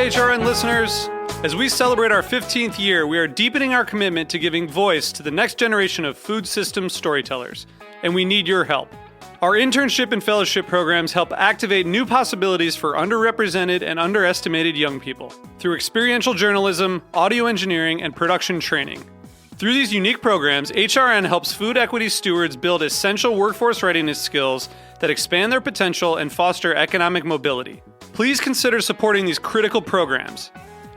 HRN listeners. As we celebrate our 15th year, we are deepening our commitment to giving voice to the next generation of food systems storytellers, and we need your help. Our internship and fellowship programs help activate new possibilities for underrepresented and underestimated young people through experiential journalism, audio engineering, and production training. Through these unique programs, HRN helps food equity stewards build essential workforce readiness skills that expand their potential and foster economic mobility. Please consider supporting these critical programs.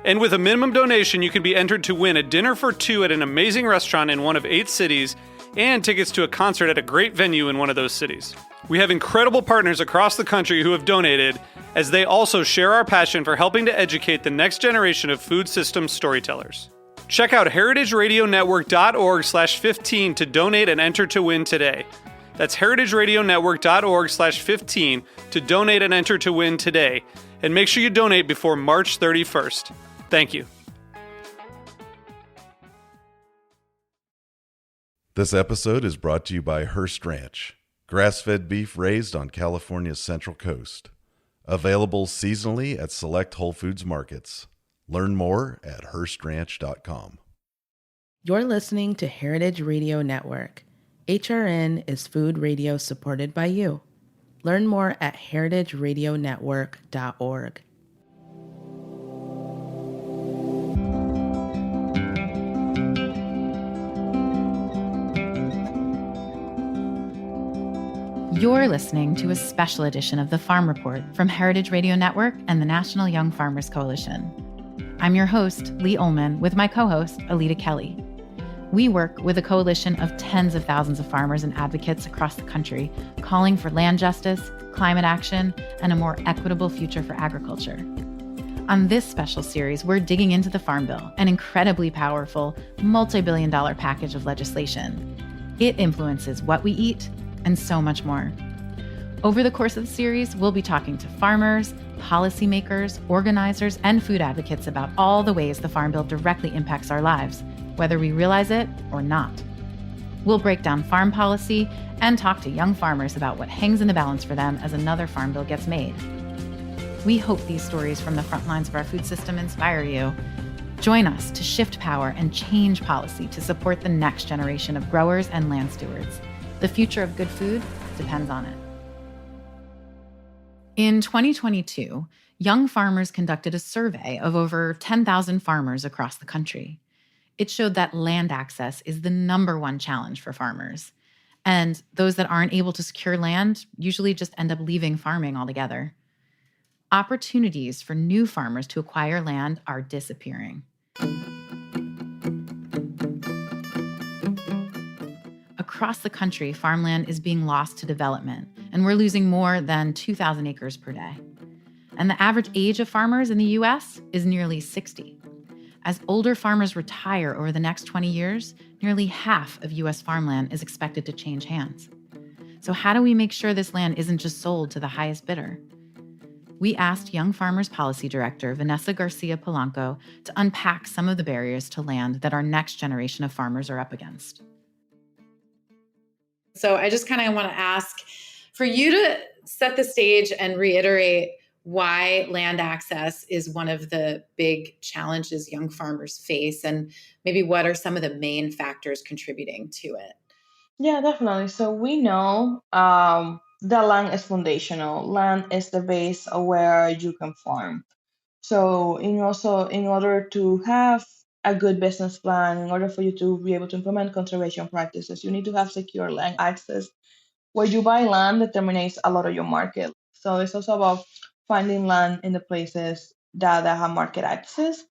And with a minimum donation, you can be entered to win a dinner for two at an amazing restaurant in one of 8 cities and tickets to a concert at a great venue in one of those cities. We have incredible partners across the country who have donated, as they also share our passion for helping to educate the next generation of food systems storytellers. Check out heritageradionetwork.org/15 to donate and enter to win today. That's heritageradionetwork.org/15 to donate and enter to win today. And make sure you donate before March 31st. Thank you. This episode is brought to you by Hearst Ranch, grass-fed beef raised on California's Central Coast. Available seasonally at select Whole Foods markets. Learn more at HearstRanch.com. You're listening to Heritage Radio Network. HRN is food radio supported by you. Learn more at heritageradionetwork.org. You're listening to a special edition of the Farm Report from Heritage Radio Network and the National Young Farmers Coalition. I'm your host, Lee Ullman, with my co-host, Alita Kelly. We work with a coalition of tens of thousands of farmers and advocates across the country, calling for land justice, climate action, and a more equitable future for agriculture. On this special series, we're digging into the Farm Bill, an incredibly powerful, multi-billion-dollar package of legislation. It influences what we eat and so much more. Over the course of the series, we'll be talking to farmers, policymakers, organizers, and food advocates about all the ways the Farm Bill directly impacts our lives, whether we realize it or not. We'll break down farm policy and talk to young farmers about what hangs in the balance for them as another Farm Bill gets made. We hope these stories from the front lines of our food system inspire you. Join us to shift power and change policy to support the next generation of growers and land stewards. The future of good food depends on it. In 2022, young farmers conducted a survey of over 10,000 farmers across the country. It showed that land access is the number one challenge for farmers. And those that aren't able to secure land usually just end up leaving farming altogether. Opportunities for new farmers to acquire land are disappearing. Across the country, farmland is being lost to development, and we're losing more than 2,000 acres per day. And the average age of farmers in the U.S. is nearly 60. As older farmers retire over the next 20 years, nearly half of U.S. farmland is expected to change hands. So how do we make sure this land isn't just sold to the highest bidder? We asked Young Farmers Policy Director Vanessa Garcia Polanco to unpack some of the barriers to land that our next generation of farmers are up against. So I just kind of want to ask for you to set the stage and reiterate why land access is one of the big challenges young farmers face, and maybe what are some of the main factors contributing to it? Yeah, definitely. So we know the land is foundational. Land is the base of where you can farm. So in order to have a good business plan, in order for you to be able to implement conservation practices, you need to have secure land access. Where you buy land determines a lot of your market. So it's also about finding land in the places that have market access.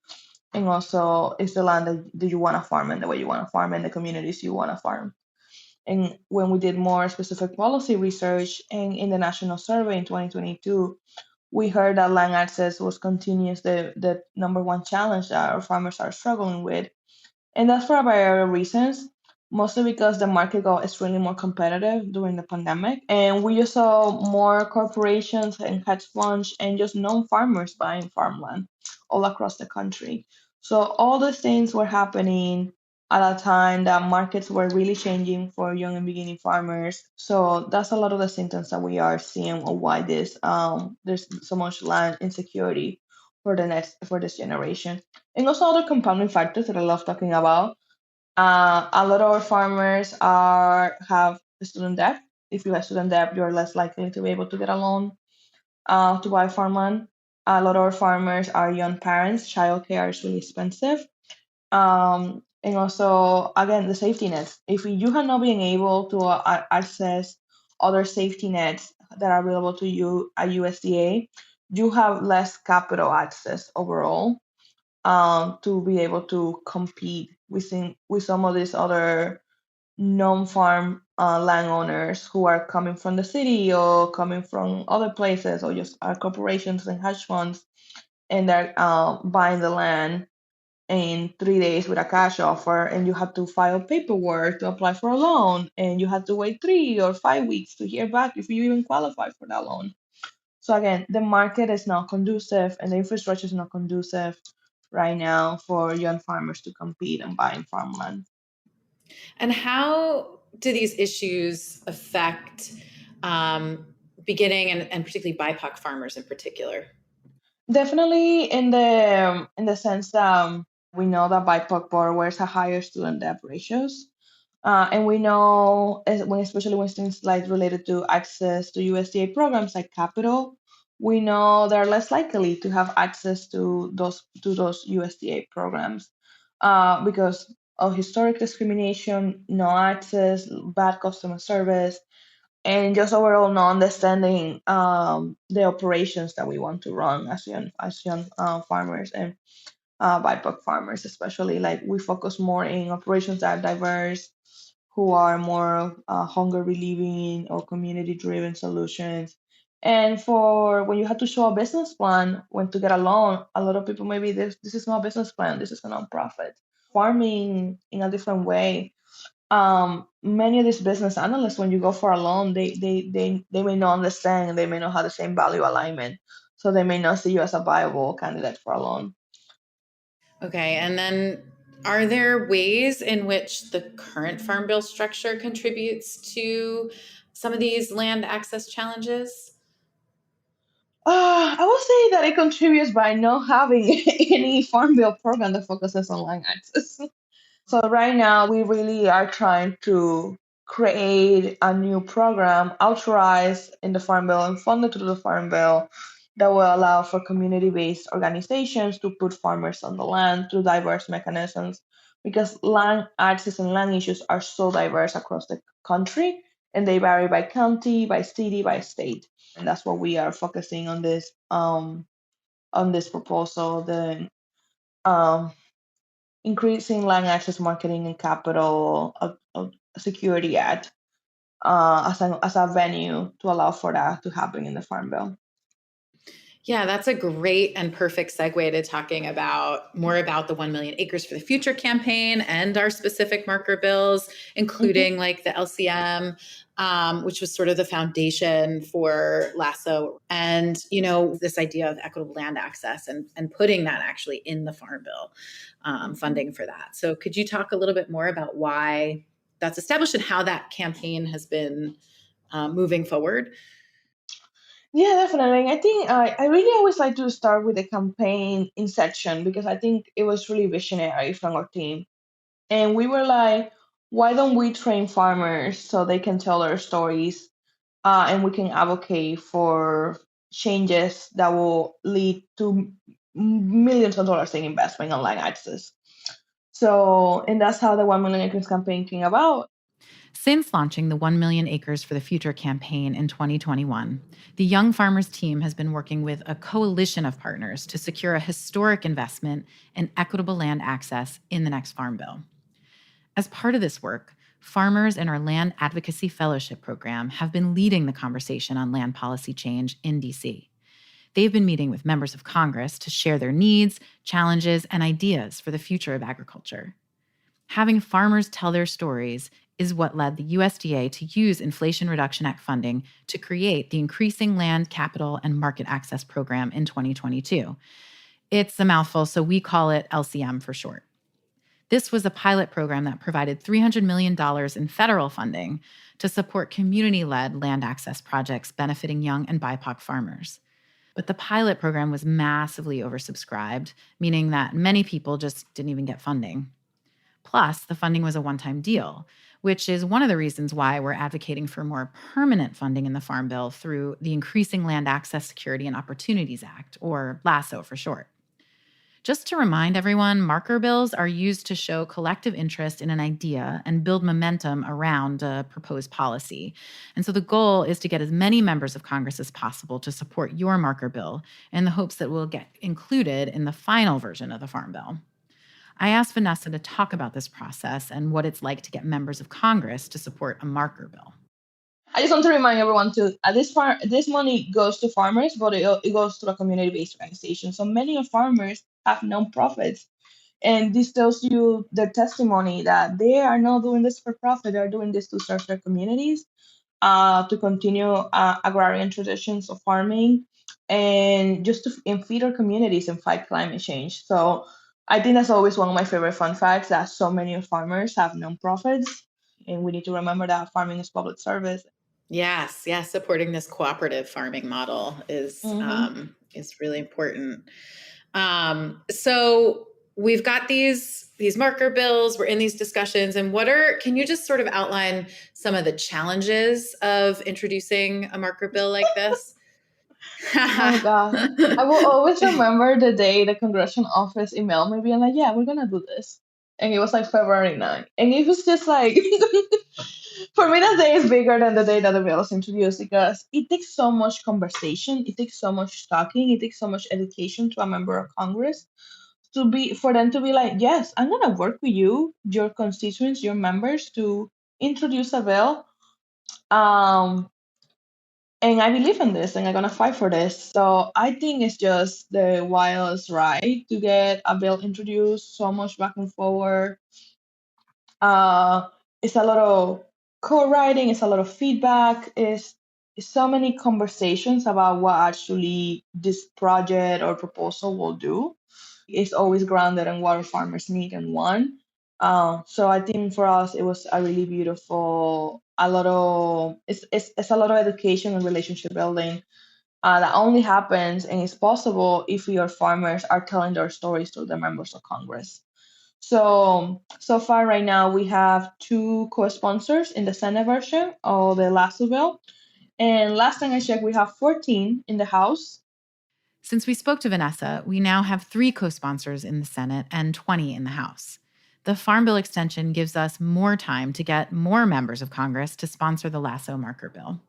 And also it's the land that you want to farm and the way you want to farm and the communities you want to farm. And when we did more specific policy research and in the national survey in 2022, we heard that land access was continuous the number one challenge that our farmers are struggling with. And that's for a variety of reasons, mostly because the market got extremely more competitive during the pandemic. And we just saw more corporations and hedge funds and just non-farmers buying farmland all across the country. So all these things were happening at a time that markets were really changing for young and beginning farmers. So that's a lot of the symptoms that we are seeing of why there's so much land insecurity for this generation. And also other compounding factors that I love talking about. A lot of our farmers have student debt. If you have student debt, you're less likely to be able to get a loan to buy farmland. A lot of our farmers are young parents. Childcare is really expensive. And also, again, the safety nets. If you have not been able to access other safety nets that are available to you at USDA, you have less capital access overall to be able to compete with some of these other non-farm landowners who are coming from the city or coming from other places or just are corporations and hedge funds, and they're buying the land in 3 days with a cash offer, and you have to file paperwork to apply for a loan, and you have to wait 3 or 5 weeks to hear back if you even qualify for that loan. So again, the market is not conducive and the infrastructure is not conducive right now for young farmers to compete and buying farmland. And how do these issues affect beginning and particularly BIPOC farmers in particular? Definitely in the sense that we know that BIPOC borrowers have higher student debt ratios. And we know, especially when things like related to access to USDA programs like capital, we know they're less likely to have access to those USDA programs because of historic discrimination, no access, bad customer service, and just overall not understanding the operations that we want to run as young farmers and BIPOC farmers, especially. Like we focus more in operations that are diverse, who are more hunger relieving or community driven solutions. And for when you have to show a business plan, when to get a loan, a lot of people maybe this is not a business plan, this is a nonprofit. Farming in a different way. Many of these business analysts, when you go for a loan, they may not understand and they may not have the same value alignment. So they may not see you as a viable candidate for a loan. Okay, and then are there ways in which the current Farm Bill structure contributes to some of these land access challenges? I would say that it contributes by not having any Farm Bill program that focuses on land access. So right now, we really are trying to create a new program authorized in the Farm Bill and funded through the Farm Bill that will allow for community-based organizations to put farmers on the land through diverse mechanisms, because land access and land issues are so diverse across the country, and they vary by county, by city, by state. And that's what we are focusing on this proposal, the increasing land access marketing and capital of Security Act as a venue to allow for that to happen in the Farm Bill. Yeah, that's a great and perfect segue to talking about more about the 1 Million Acres for the Future campaign and our specific marker bills, including like the LCM, which was sort of the foundation for LASSO, and this idea of equitable land access and putting that actually in the Farm Bill, funding for that. So could you talk a little bit more about why that's established and how that campaign has been moving forward? Yeah, definitely. I think I really always like to start with the campaign inception because I think it was really visionary from our team. And we were like, why don't we train farmers so they can tell their stories and we can advocate for changes that will lead to millions of dollars in investment in land access. So, and that's how the 1 Million Acres campaign came about. Since launching the 1 Million Acres for the Future campaign in 2021, the Young Farmers team has been working with a coalition of partners to secure a historic investment in equitable land access in the next Farm Bill. As part of this work, farmers in our Land Advocacy Fellowship program have been leading the conversation on land policy change in DC. They've been meeting with members of Congress to share their needs, challenges, and ideas for the future of agriculture. Having farmers tell their stories is what led the USDA to use Inflation Reduction Act funding to create the Increasing Land, Capital, and Market Access Program in 2022. It's a mouthful, so we call it LCM for short. This was a pilot program that provided $300 million in federal funding to support community-led land access projects benefiting young and BIPOC farmers. But the pilot program was massively oversubscribed, meaning that many people just didn't even get funding. Plus, the funding was a one-time deal, which is one of the reasons why we're advocating for more permanent funding in the Farm Bill through the Increasing Land Access Security and Opportunities Act, or LASSO for short. Just to remind everyone, marker bills are used to show collective interest in an idea and build momentum around a proposed policy. And so the goal is to get as many members of Congress as possible to support your marker bill in the hopes that we'll get included in the final version of the Farm Bill. I asked Vanessa to talk about this process and what it's like to get members of Congress to support a marker bill. I just want to remind everyone this money goes to farmers, but it goes to a community-based organization. So many of farmers have nonprofits, and this tells you their testimony that they are not doing this for profit. They're doing this to serve their communities, to continue agrarian traditions of farming, and just to feed our communities and fight climate change. So I think that's always one of my favorite fun facts, that so many farmers have nonprofits, and we need to remember that farming is public service. Yes, supporting this cooperative farming model is really important. So we've got these marker bills, we're in these discussions, and can you just sort of outline some of the challenges of introducing a marker bill like this? Oh God. I will always remember the day the congressional office emailed me being like, yeah, we're gonna do this. And it was like February 9th. And it was just like for me, that day is bigger than the day that the bill is introduced, because it takes so much conversation, it takes so much talking, it takes so much education to a member of Congress for them to be like, yes, I'm gonna work with you, your constituents, your members, to introduce a bill. And I believe in this, and I'm gonna fight for this. So I think it's just the wildest ride to get a bill introduced. So much back and forward. It's a lot of co-writing. It's a lot of feedback. It's so many conversations about what actually this project or proposal will do. It's always grounded in what our farmers need and want. So I think for us it was a really beautiful, it's a lot of education and relationship building that only happens and is possible if your farmers are telling their stories to the members of Congress. So far right now we have 2 co-sponsors in the Senate version of the LASSO bill, and last time I checked we have 14 in the House. Since we spoke to Vanessa, we now have 3 co-sponsors in the Senate and 20 in the House. The Farm Bill extension gives us more time to get more members of Congress to sponsor the LASSO marker bill.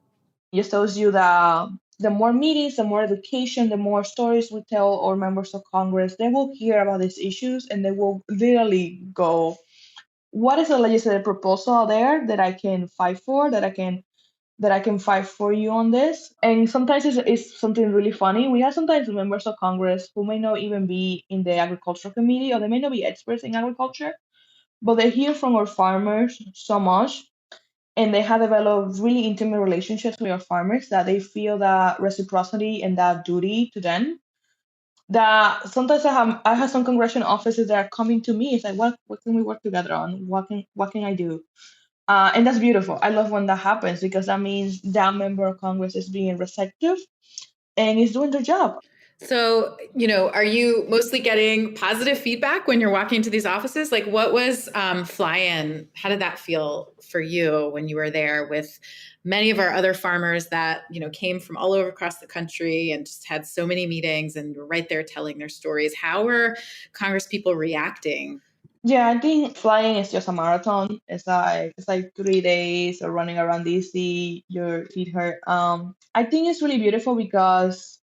It shows you that the more meetings, the more education, the more stories we tell our members of Congress, they will hear about these issues and they will literally go, what is a legislative proposal out there that I can fight for, that I can fight for you on this? And sometimes it's something really funny. We have sometimes members of Congress who may not even be in the agriculture committee, or they may not be experts in agriculture, but they hear from our farmers so much, and they have developed really intimate relationships with our farmers, that they feel that reciprocity and that duty to them. That sometimes I have some congressional offices that are coming to me. It's like, what can we work together on? What can I do? And that's beautiful. I love when that happens, because that means that member of Congress is being receptive and is doing their job. So, are you mostly getting positive feedback when you're walking into these offices? Like, what was Fly-In? How did that feel for you when you were there with many of our other farmers that, came from all over across the country and just had so many meetings and were right there telling their stories? How were Congress people reacting? Yeah, I think Fly-In is just a marathon. It's like 3 days of running around DC, your feet hurt. I think it's really beautiful because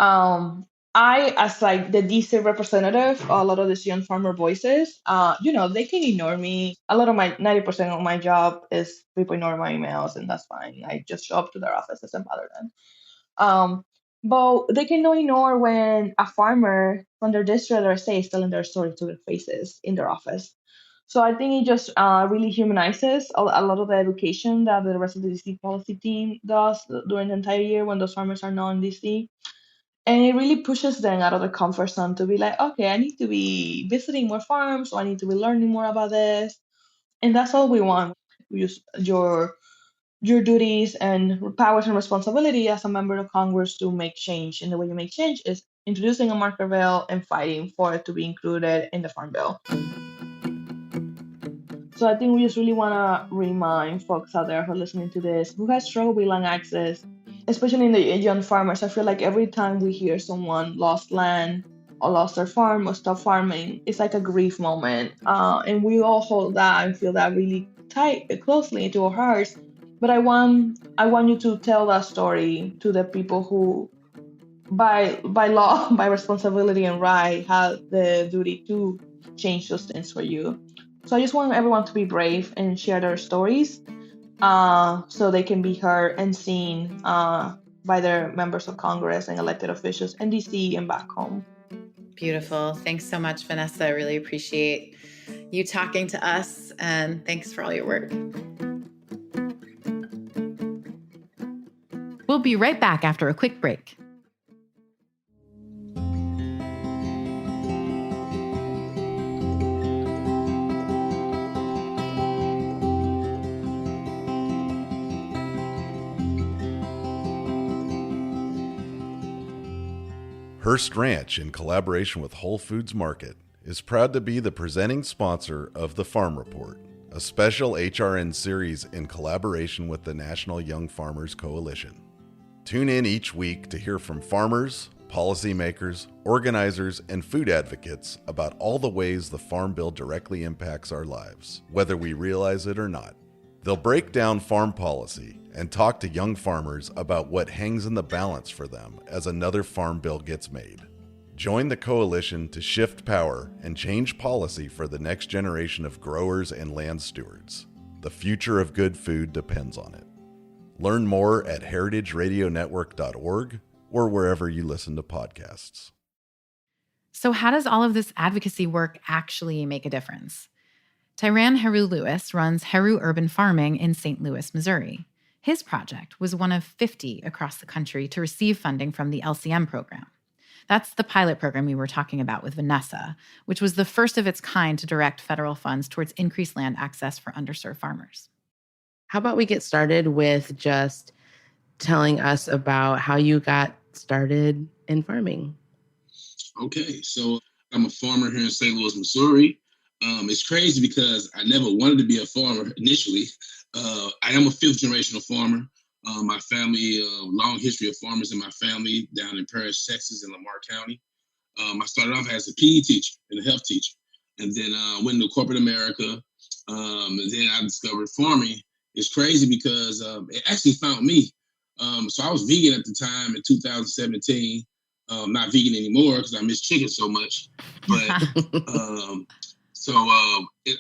I, as like the DC representative, a lot of these young farmer voices, they can ignore me. A lot of 90% of my job is people ignore my emails, and that's fine. I just show up to their offices and bother them. But they cannot ignore when a farmer from their district or state is telling their story to their faces in their office. So I think it just really humanizes a lot of the education that the rest of the DC policy team does during the entire year when those farmers are not in DC. And it really pushes them out of their comfort zone to be like, okay, I need to be visiting more farms, or I need to be learning more about this. And that's all we want. Use your your duties and powers and responsibility as a member of Congress to make change. And the way you make change is introducing a marker bill and fighting for it to be included in the Farm Bill. So I think we just really want to remind folks out there who are listening to this who has struggled with land access, especially in the young farmers. I feel like every time we hear someone lost land or lost their farm or stopped farming, it's like a grief moment. And we all hold that and feel that really tight, closely into our hearts. But I want you to tell that story to the people who, by law, by responsibility and right, have the duty to change those things for you. So I just want everyone to be brave and share their stories, so they can be heard and seen by their members of Congress and elected officials in DC and back home. Beautiful. Thanks so much, Vanessa. I really appreciate you talking to us, and thanks for all your work. We'll be right back after a quick break. Hearst Ranch, in collaboration with Whole Foods Market, is proud to be the presenting sponsor of The Farm Report, a special HRN series in collaboration with the National Young Farmers Coalition. Tune in each week to hear from farmers, policymakers, organizers, and food advocates about all the ways the Farm Bill directly impacts our lives, whether we realize it or not. They'll break down farm policy and talk to young farmers about what hangs in the balance for them as another farm bill gets made. Join the coalition to shift power and change policy for the next generation of growers and land stewards. The future of good food depends on it. Learn more at heritageradionetwork.org or wherever you listen to podcasts. So how does all of this advocacy work actually make a difference? Tyran Heru-Lewis runs Heru Urban Farming in St. Louis, Missouri. His project was one of 50 across the country to receive funding from the LCM program. That's the pilot program we were talking about with Vanessa, which was the first of its kind to direct federal funds towards increased land access for underserved farmers. How about we get started with just telling us about how you got started in farming? Okay, so I'm a farmer here in St. Louis, Missouri. It's crazy because I never wanted to be a farmer initially. I am a fifth generational farmer. My family, long history of farmers in my family down in Paris, Texas, in Lamar County. I started off as a PE teacher and a health teacher, and then went into corporate America. And then I discovered farming. It's crazy because it actually found me. So I was vegan at the time in 2017. Not vegan anymore because I miss chicken so much. But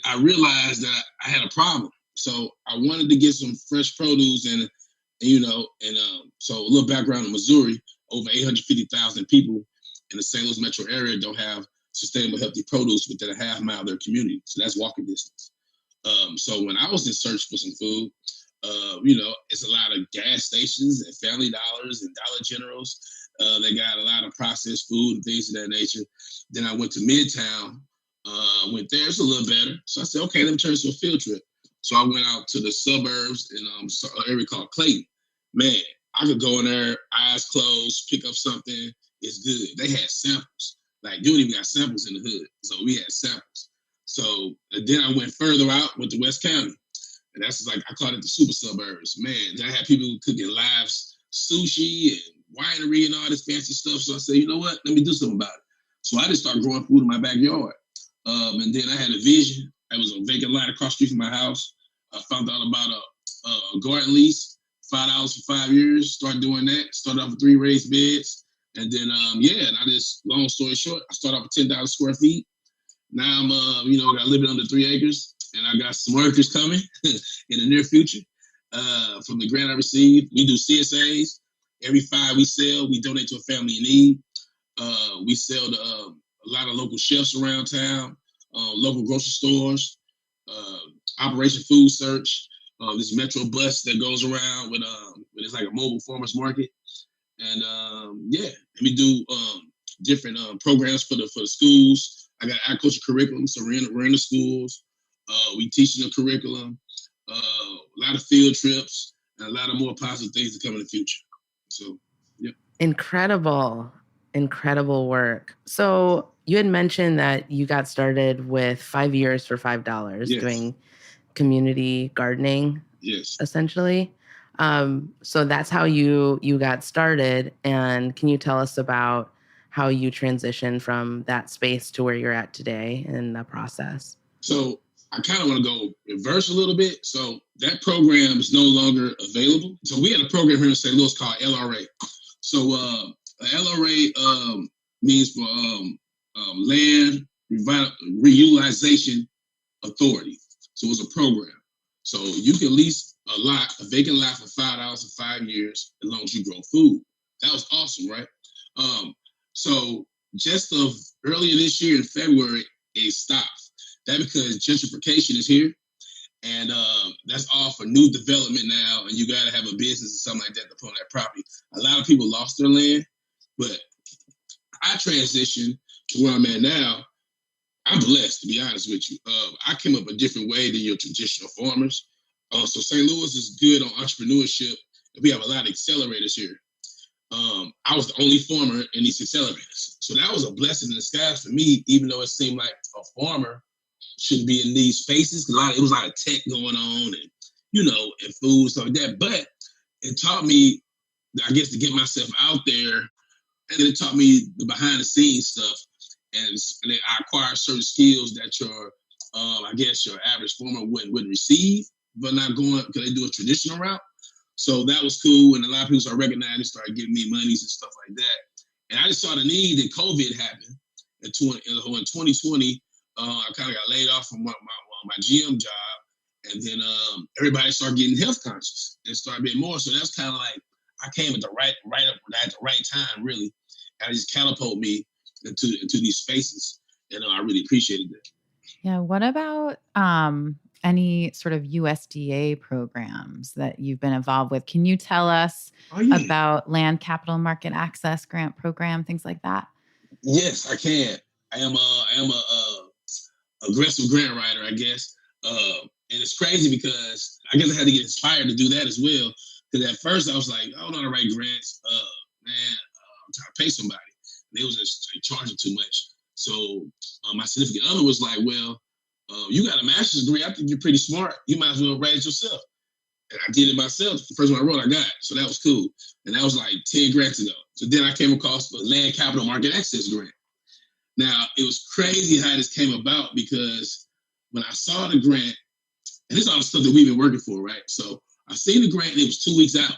I realized that I had a problem. So I wanted to get some fresh produce so a little background in Missouri, over 850,000 people in the St. Louis metro area don't have sustainable, healthy produce within a half mile of their community. So that's walking distance. So when I was in search for some food, it's a lot of gas stations and Family Dollars and Dollar Generals. They got a lot of processed food and things of that nature. Then I went to Midtown, went there, it's a little better. So I said, okay, let me turn this into a field trip. So I went out to the suburbs in an area called Clayton. Man, I could go in there, eyes closed, pick up something. It's good. They had samples. Like, you don't even got samples in the hood. So we had samples. So then I went further out, went to West County. And that's like, I called it the super suburbs. Man, I had people cooking live sushi and winery and all this fancy stuff. So I said, you know what? Let me do something about it. So I just started growing food in my backyard. And then I had a vision. I was a vacant lot across the street from my house. I found out about a garden lease, $5 for 5 years. Started doing that. Started off with 3 raised beds. And then, and I just, long story short, I started off with 10,000 square feet. Now I'm, got a little bit under 3 acres. And I got some workers coming in the near future from the grant I received. We do CSAs. Every 5 we sell, we donate to a family in need. We sell to a lot of local chefs around town, local grocery stores, Operation Food Search, this Metro bus that goes around with it's like a mobile farmers market. And and we do different programs for the schools. I got agriculture curriculum, so we're in the schools. We teach the curriculum, a lot of field trips. and a lot of more positive things to come in the future. So, yeah. Incredible work. So you had mentioned that you got started with 5 years for $5 Yes. doing community gardening, Yes. essentially. So that's how you got started. And can you tell us about how you transitioned from that space to where you're at today in the process? So I kind of want to go reverse a little bit. So that program is no longer available. So we had a program here in St. Louis called LRA. So LRA means for Land Reutilization Authority. So it was a program. So you can lease a vacant lot for $5 for 5 years as long as you grow food. That was awesome, right? So just earlier this year in February, it stopped. That because gentrification is here, and that's all for new development now, and you got to have a business or something like that to put on that property. A lot of people lost their land, but I transitioned to where I'm at now. I'm blessed, to be honest with you. I came up a different way than your traditional farmers. So St. Louis is good on entrepreneurship, and we have a lot of accelerators here. I was the only farmer in these accelerators. So that was a blessing in disguise for me, even though it seemed like a farmer shouldn't be in these spaces, because it was a lot of tech going on and, and food and stuff like that. But it taught me, I guess, to get myself out there, and it taught me the behind the scenes stuff. And I acquired certain skills that your average farmer wouldn't receive, but not going, because they do a traditional route. So that was cool. And a lot of people started recognizing and started giving me monies and stuff like that. And I just saw the need that COVID happened in 2020. I kind of got laid off from my GM job, and then everybody started getting health conscious and started being more. So that's kind of like I came at the right time, really. And it just catapulted me into these spaces, and I really appreciated that. Yeah. What about any sort of USDA programs that you've been involved with? Can you tell us about Land Capital Market Access Grant Program, things like that? Yes, I can. I am a aggressive grant writer, I guess. And it's crazy because I guess I had to get inspired to do that as well. Because at first I was like, I don't know how to write grants. I'm trying to pay somebody. They was just charging too much. So my significant other was like, well, you got a master's degree. I think you're pretty smart. You might as well write it yourself. And I did it myself. The first one I wrote, I got. So that was cool. And that was like 10 grants ago. So then I came across the Land Capital Market Access Grant. Now, it was crazy how this came about, because when I saw the grant, and this is all the stuff that we've been working for, right? So I seen the grant, and it was 2 weeks out.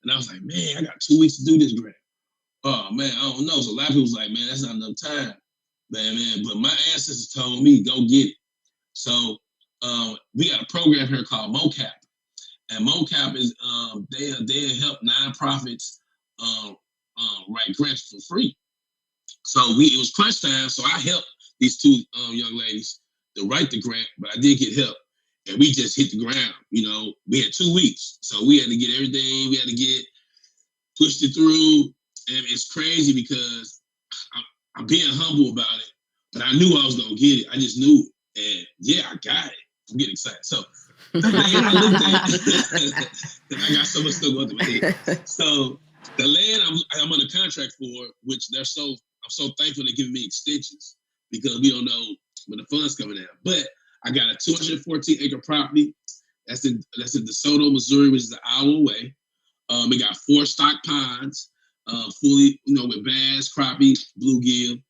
And I was like, man, I got 2 weeks to do this grant. Oh, man, I don't know. So a lot of people was like, man, that's not enough time. Man. But my ancestors told me, go get it. So we got a program here called MOCAP. And MOCAP is, they help nonprofits write grants for free. So it was crunch time, so I helped these two young ladies to write the grant, but I did get help. And we just hit the ground, We had 2 weeks, so we had to get everything. We had to pushed it through. And it's crazy because I'm being humble about it, but I knew I was going to get it. I just knew it. And yeah, I got it. I'm getting excited. So I looked at it. I got so much stuff going through my head. So the land I'm under contract for, which I'm so thankful they're giving me extensions, because we don't know when the funds coming out. But I got a 214-acre property. That's in DeSoto, Missouri, which is an hour away. We got 4 stock ponds, fully, with bass, crappie, bluegill.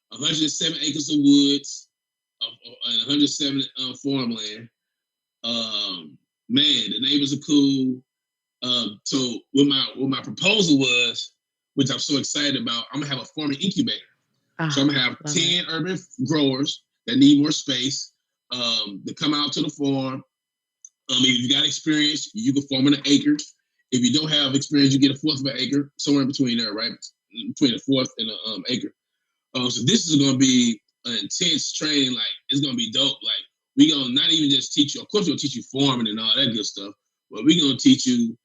107 acres of woods, and 107 farmland. Man, the neighbors are cool. So what my proposal was, which I'm so excited about, I'm gonna have a farming incubator. So I'm gonna have 10 urban growers that need more space to come out to the farm. If you got experience, you can farm on an acre. If you don't have experience, you get a fourth of an acre, somewhere in between there, right? Between a fourth and an acre. So this is gonna be an intense training. Like, it's gonna be dope. Like, we gonna not even just teach you. Of course, we're gonna teach you farming and all that good stuff, but we're gonna teach you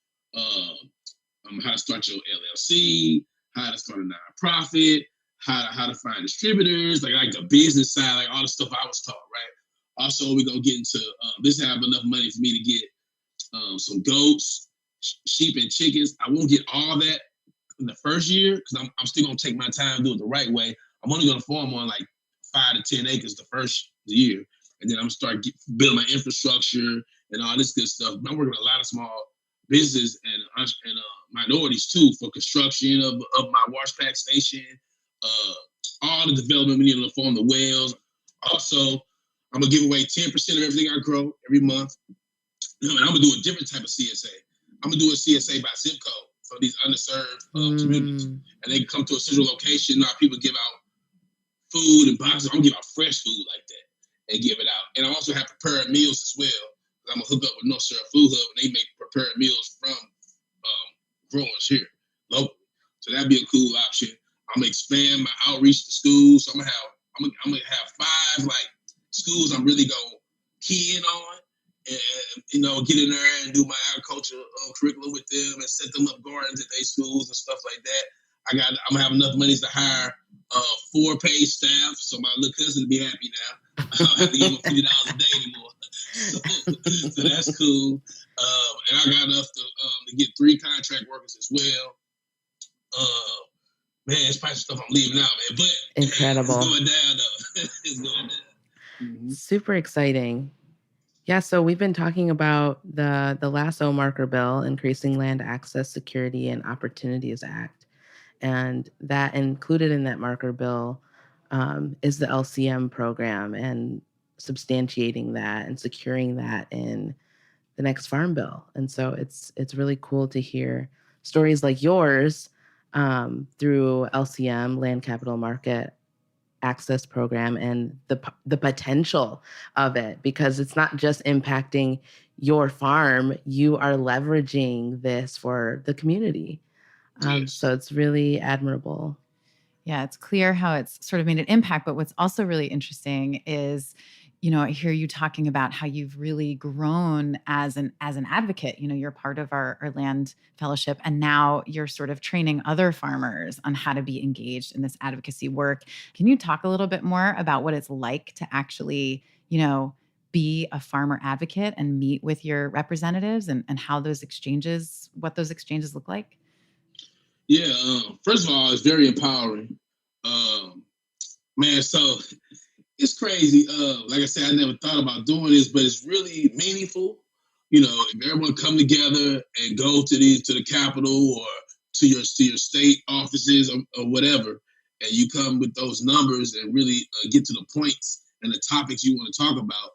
how to start your LLC, how to start a nonprofit, how to find distributors, like the business side, like all the stuff I was taught, right? Also, we're gonna get into this. Have enough money for me to get some goats, sheep and chickens. I won't get all that in the first year because I'm still gonna take my time and do it the right way. I'm only gonna farm on like 5 to 10 acres the first year, and then I'm gonna start building my infrastructure and all this good stuff. But I'm working with a lot of small businesses and minorities too for construction of my wash pack station, all the development we need to farm, the wells. Also, I'm gonna give away 10% of everything I grow every month. And I'm gonna do a different type of CSA. I'm gonna do a CSA by zip code for these underserved communities, and they can come to a central location. Now people give out food and boxes. I'm gonna give out fresh food like that and give it out. And I also have prepared meals as well. I'm gonna hook up with North Shore Food Hub, and they make prepared meals from growers here locally. So that'd be a cool option. I'm gonna expand my outreach to schools. So I'm gonna have 5 like schools I'm really gonna key in on, and get in there and do my agriculture curriculum with them and set them up gardens at their schools and stuff like that. I'm gonna have enough money to hire 4 paid staff, so my little cousin will be happy now. I don't have to give him $50 a day anymore. So that's cool. And I got enough to get 3 contract workers as well. Man, it's probably stuff I'm leaving out, man. But incredible. It's going down though. It's going down. Mm-hmm. Super exciting. Yeah, so we've been talking about the LASSO marker bill, Increasing Land Access, Security, and Opportunities Act. And that included in that marker bill is the LCM program and substantiating that and securing that in the next farm bill. And so it's really cool to hear stories like yours through LCM, Land Capital Market Access Program, and the potential of it, because it's not just impacting your farm, you are leveraging this for the community. Yes. So it's really admirable. Yeah, it's clear how it's sort of made an impact. But what's also really interesting is, I hear you talking about how you've really grown as an advocate. You're part of our land fellowship, and now you're sort of training other farmers on how to be engaged in this advocacy work. Can you talk a little bit more about what it's like to actually, be a farmer advocate and meet with your representatives and how what those exchanges look like? Yeah, first of all, it's very empowering. Man, so it's crazy. Like I said, I never thought about doing this, but it's really meaningful. If everyone come together and go to the Capitol or to your state offices or whatever, and you come with those numbers and really get to the points and the topics you want to talk about,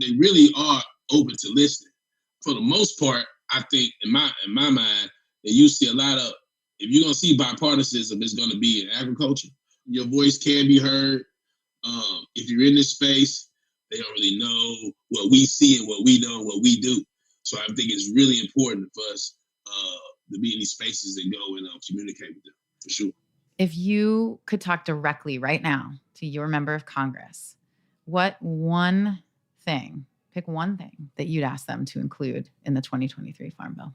they really are open to listening. For the most part, I think in my mind, that you see a lot of, if you're gonna see bipartisanism, it's gonna be in agriculture. Your voice can be heard. If you're in this space, they don't really know what we see and what we know and what we do. So I think it's really important for us to be in these spaces and go and communicate with them, for sure. If you could talk directly right now to your member of Congress, pick one thing that you'd ask them to include in the 2023 Farm Bill.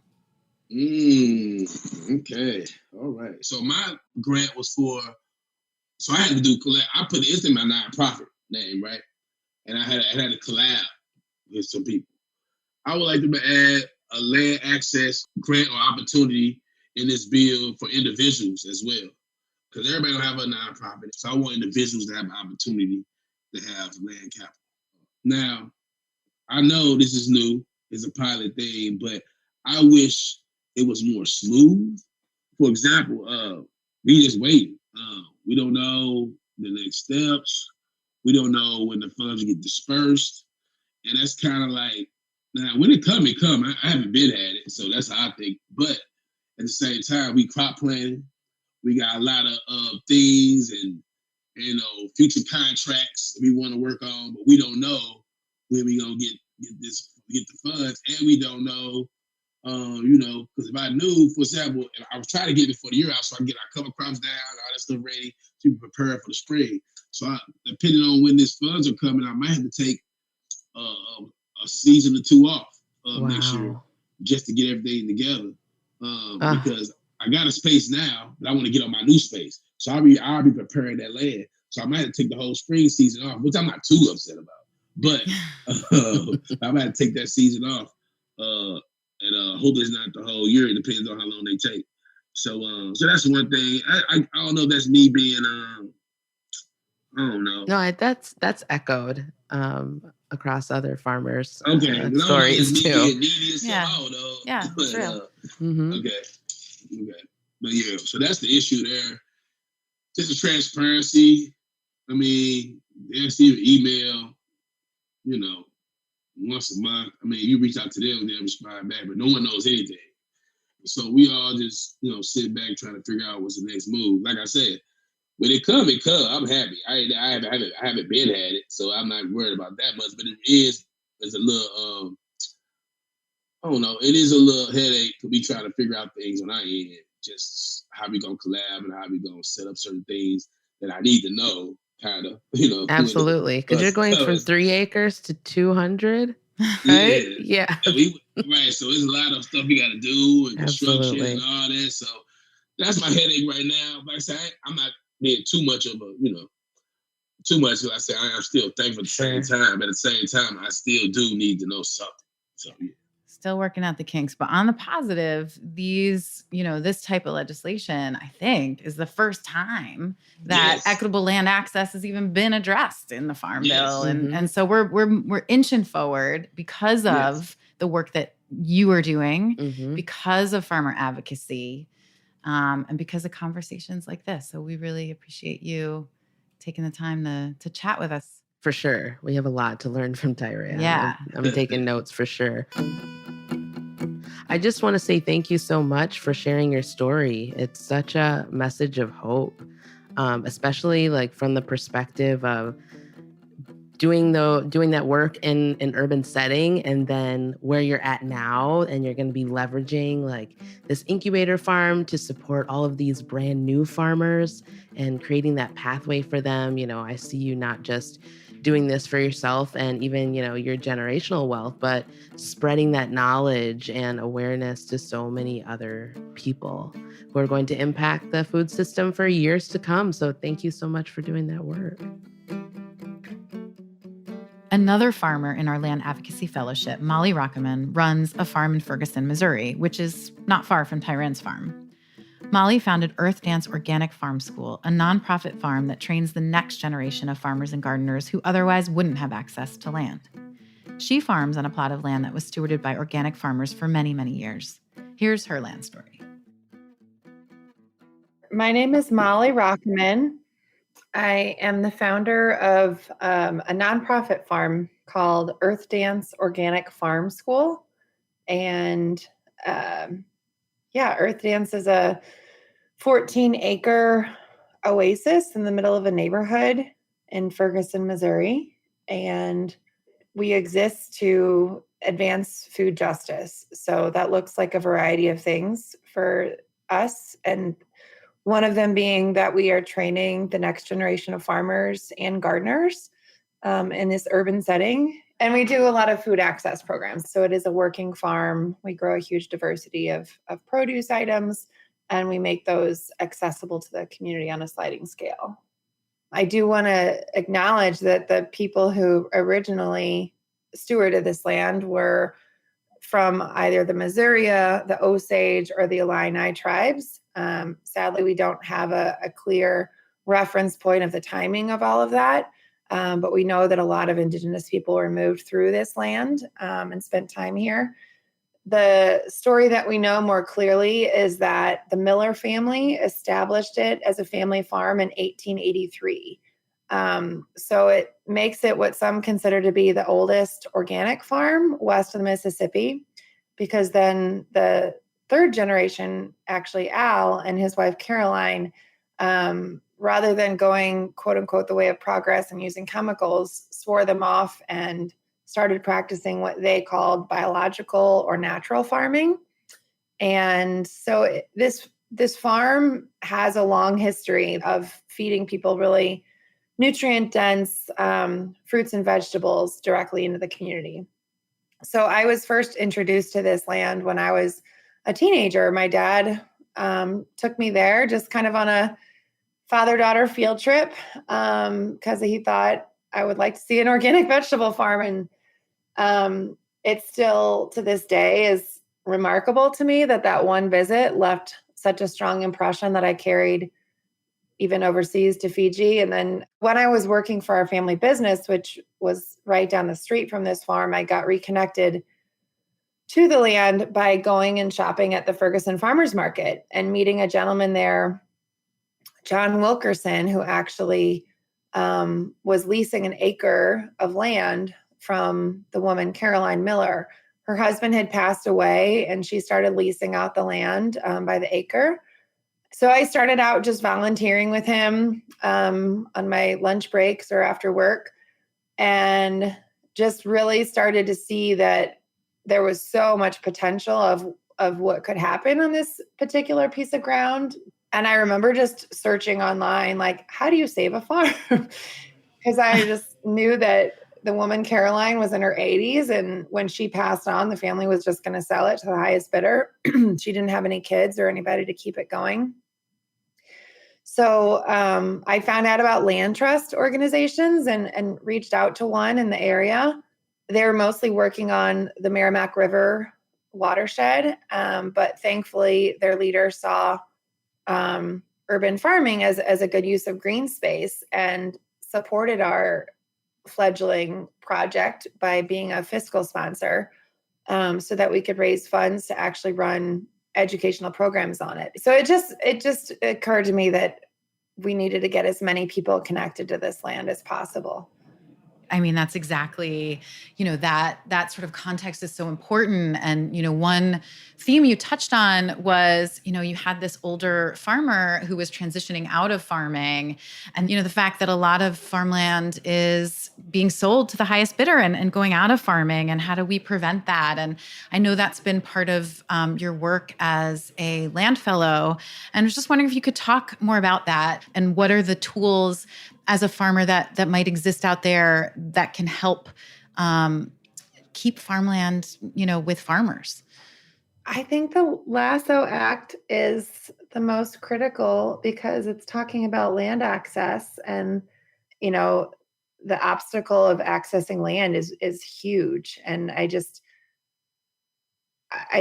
Okay. All right. So my grant was so I had to do I put it in my nonprofit name, right? And I had to collab with some people. I would like to add a land access grant or opportunity in this bill for individuals as well. Because everybody don't have a nonprofit. So I want individuals to have an opportunity to have land capital. Now, I know this is new, it's a pilot thing, but I wish it was more smooth. For example, we just waiting. We don't know the next steps. We don't know when the funds get dispersed. And that's kind of like, now when it come. I haven't been at it, so that's how I think. But at the same time, we crop planting. We got a lot of things and future contracts we want to work on, but we don't know when we gonna get the funds, and we don't know. Because if I knew, for example, if I was trying to get it for the year out so I can get our cover crops down, all that stuff ready to be prepared for the spring. So depending on when these funds are coming, I might have to take a season or 2 off next year just to get everything together. Because I got a space now, but I want to get on my new space. So I'll be preparing that land. So I might have to take the whole spring season off, which I'm not too upset about. But I might have to take that season off. And hopefully it's not the whole year. It depends on how long they take. So that's one thing. I don't know if that's me being I don't know. No, that's echoed across other farmers' Okay, stories too. Being needy or something. Yeah. I don't know. Yeah, But, true. Okay. But yeah, so that's the issue there. Just the transparency. I mean, they receive an email, you know, once a month. I mean, you reach out to them, they'll respond back, but no one knows anything. So we all just, sit back trying to figure out what's the next move. Like I said, when it come, I'm happy. I haven't been had it, so I'm not worried about that much. But it's a little, I don't know. It is a little headache to be trying to figure out things on our end, just how we gonna collab and how we gonna set up certain things that I need to know, kind of, Absolutely, because you're going from 3 acres to 200, right? Yeah. Right. So there's a lot of stuff we got to do and construction and all that. So that's my headache right now. Like I said, I'm not being too much of a, too much. Like I said, I am still thankful at the same time. But at the same time, I still do need to know something. So yeah. Still working out the kinks, but on the positive, these, this type of legislation, I think, is the first time that equitable land access has even been addressed in the Farm Bill. And so we're inching forward because of the work that you are doing, because of farmer advocacy, and because of conversations like this. So we really appreciate you taking the time to chat with us. For sure. We have a lot to learn from Tyria. Yeah. I'm taking notes for sure. I just want to say thank you so much for sharing your story. It's such a message of hope, especially like from the perspective of doing that work in an urban setting, and then where you're at now, and you're going to be leveraging like this incubator farm to support all of these brand new farmers and creating that pathway for them. I see you not just doing this for yourself and even, your generational wealth, but spreading that knowledge and awareness to so many other people who are going to impact the food system for years to come. So thank you so much for doing that work. Another farmer in our Land Advocacy Fellowship, Molly Rockeman, runs a farm in Ferguson, Missouri, which is not far from Tyran's farm. Molly founded Earth Dance Organic Farm School, a nonprofit farm that trains the next generation of farmers and gardeners who otherwise wouldn't have access to land. She farms on a plot of land that was stewarded by organic farmers for many, many years. Here's her land story. My name is Molly Rockeman. I am the founder of a nonprofit farm called Earth Dance Organic Farm School. And Earth Dance is a 14-acre oasis in the middle of a neighborhood in Ferguson, Missouri. And we exist to advance food justice. So that looks like a variety of things for us. And one of them being that we are training the next generation of farmers and gardeners in this urban setting. And we do a lot of food access programs. So it is a working farm. We grow a huge diversity of produce items, and we make those accessible to the community on a sliding scale. I do want to acknowledge that the people who originally stewarded this land were from either the Missouria, the Osage, or the Illini tribes. Sadly, we don't have a clear reference point of the timing of all of that. But we know that a lot of Indigenous people were moved through this land and spent time here. The story that we know more clearly is that the Miller family established it as a family farm in 1883. So it makes it what some consider to be the oldest organic farm west of the Mississippi, because then the third generation, actually Al and his wife Caroline, rather than going, quote unquote, the way of progress and using chemicals, swore them off and started practicing what they called biological or natural farming. And so this farm has a long history of feeding people really nutrient-dense fruits and vegetables directly into the community. So I was first introduced to this land when I was a teenager. My dad took me there just kind of on a father-daughter field trip because he thought I would like to see an organic vegetable farm. And it still, to this day, is remarkable to me that one visit left such a strong impression that I carried even overseas to Fiji. And then when I was working for our family business, which was right down the street from this farm, I got reconnected to the land by going and shopping at the Ferguson Farmers Market and meeting a gentleman there, John Wilkerson, who actually was leasing an acre of land from the woman, Caroline Miller. Her husband had passed away and she started leasing out the land by the acre. So I started out just volunteering with him on my lunch breaks or after work, and just really started to see that there was so much potential of what could happen on this particular piece of ground. And I remember just searching online, like, how do you save a farm? Because I just knew that the woman, Caroline, was in her 80s. And when she passed on, the family was just going to sell it to the highest bidder. She didn't have any kids or anybody to keep it going. So I found out about land trust organizations and reached out to one in the area. They were mostly working on the Merrimack River watershed, but thankfully their leader saw urban farming as a good use of green space and supported our fledgling project by being a fiscal sponsor so that we could raise funds to actually run educational programs on it. So it just occurred to me that we needed to get as many people connected to this land as possible. I mean, that's exactly, that sort of context is so important. And, one theme you touched on was, you had this older farmer who was transitioning out of farming. And, the fact that a lot of farmland is being sold to the highest bidder and going out of farming. And how do we prevent that? And I know that's been part of your work as a land fellow. And I was just wondering if you could talk more about that and what are the tools as a farmer that might exist out there that can help keep farmland, with farmers? I think the Lasso Act is the most critical because it's talking about land access, and, the obstacle of accessing land is huge. And I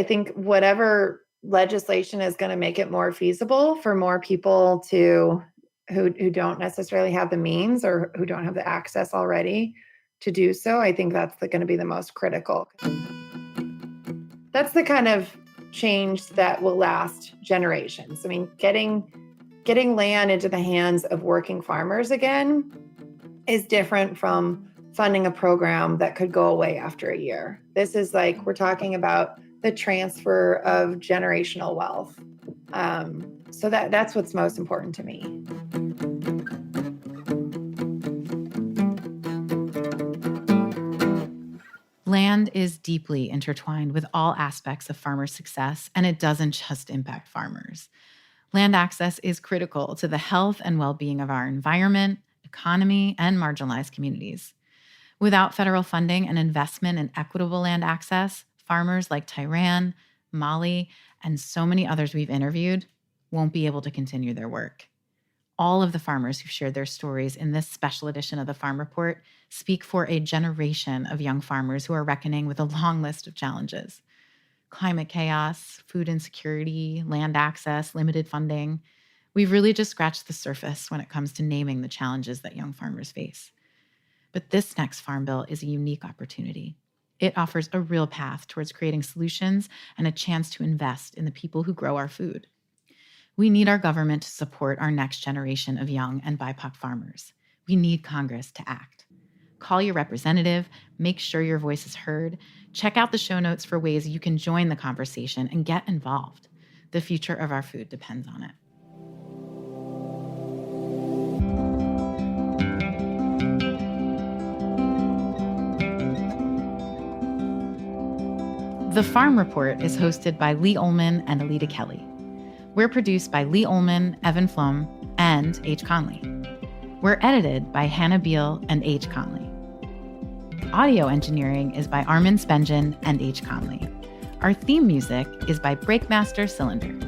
think whatever legislation is going to make it more feasible for more people to who don't necessarily have the means or who don't have the access already to do so, I think that's going to be the most critical. That's the kind of change that will last generations. I mean, getting land into the hands of working farmers again is different from funding a program that could go away after a year. This is like, we're talking about the transfer of generational wealth. So that's what's most important to me. Land is deeply intertwined with all aspects of farmer success, and it doesn't just impact farmers. Land access is critical to the health and well-being of our environment, economy, and marginalized communities. Without federal funding and investment in equitable land access, farmers like Tyran, Molly, and so many others we've interviewed won't be able to continue their work. All of the farmers who've shared their stories in this special edition of the Farm Report speak for a generation of young farmers who are reckoning with a long list of challenges. Climate chaos, food insecurity, land access, limited funding. We've really just scratched the surface when it comes to naming the challenges that young farmers face. But this next Farm Bill is a unique opportunity. It offers a real path towards creating solutions and a chance to invest in the people who grow our food. We need our government to support our next generation of young and BIPOC farmers. We need Congress to act. Call your representative, make sure your voice is heard, check out the show notes for ways you can join the conversation and get involved. The future of our food depends on it. The Farm Report is hosted by Lee Ullman and Alita Kelly. We're produced by Lee Ullman, Evan Flum, and H. Conley. We're edited by Hannah Beal and H. Conley. Audio engineering is by Armin Spengen and H. Conley. Our theme music is by Breakmaster Cylinder.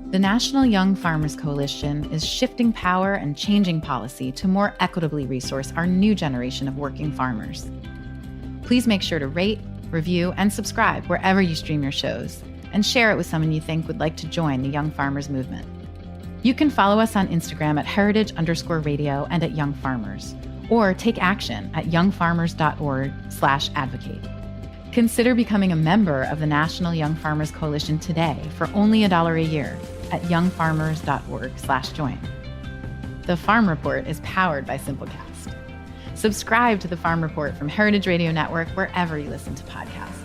The National Young Farmers Coalition is shifting power and changing policy to more equitably resource our new generation of working farmers. Please make sure to rate, review, and subscribe wherever you stream your shows, and share it with someone you think would like to join the Young Farmers movement. You can follow us on Instagram at heritage_radio and at Young Farmers, or take action at youngfarmers.org/advocate. Consider becoming a member of the National Young Farmers Coalition today for only $1 a year at youngfarmers.org/join. The Farm Report is powered by Simplecast. Subscribe to the Farm Report from Heritage Radio Network wherever you listen to podcasts.